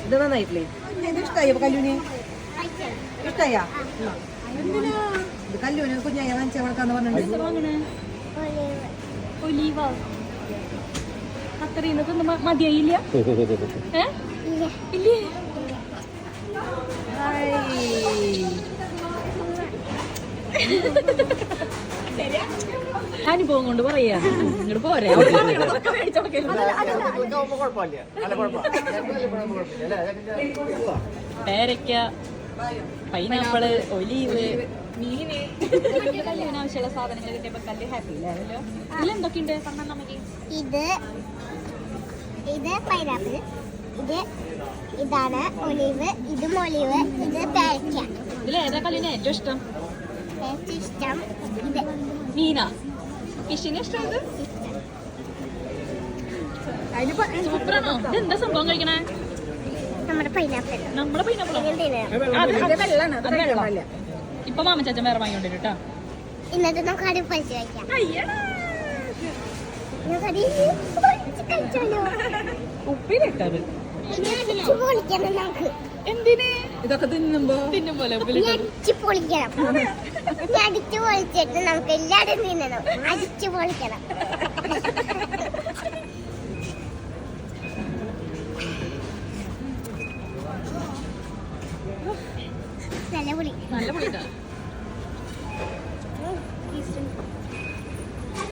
ഇത് നന്നായിട്ടില്ലേ? ഇത് ഇഷ്ടായോ കല്ലൂന്? ഇഷ്ടായാ? ഇത് കല്ലൂന് കുഞ്ഞായ വാങ്ങിച്ച വളക്കാന്ന് പറഞ്ഞിട്ടുണ്ട്. അത്രയും മതിയായില്ല. ഇല്ലേ അനുഭവം കൊണ്ട് പറയാ. ഇങ്ങോട്ട് പോരെ. പേരയ്ക്ക, പൈനാപ്പിള്, ഒലീവ്, മീന്, കല്ലിന് ആവശ്യമുള്ള സാധനങ്ങൾ കിട്ടിയപ്പോ കല്ല് ഹാപ്പി ഇല്ലല്ലോ. ഇതിലെന്തൊക്കെയുണ്ട്? ഇത് പൈനാപ്പിൾ, ഇതാണ് ഒലീവ്, ഇതും ഒലീവ്, ഇത് പേരയ്ക്ക. ഇതിലേതാ കല്ലിന് ഏറ്റവും ഇഷ്ടം? ഏറ്റവും ഇഷ്ടം ഇത് മീന. ഫിഷിന് ഇഷ്ടം ഇത്. സൂപ്പറാണോ? ഇതെന്താ സംഭവം കഴിക്കണേ? നമ്മുടെ പൈനാപ്പിൾ. നമ്മുടെ പൈനാപ്പിളോ? ഇപ്പൊ മാമച്ചാച്ചൻ വേറെ വാങ്ങിക്കൊണ്ടിരും കേട്ടോ. ഇന്നത്തെ നമുക്ക് അടി പൈസ കഴിക്കാം. ഉപ്പിലിട്ടത് നമുക്ക് എന്തിന്? ഇതൊക്കെ തിന്നുമ്പോലെ അടിച്ചു പൊളിക്കണം. അടിച്ചു പൊളിച്ചിട്ട് നമുക്ക് എല്ലാവരും തിന്നണം. അടിച്ചു പൊളിക്കണം. നല്ല പുളി. നല്ല പുളിട്ടാ.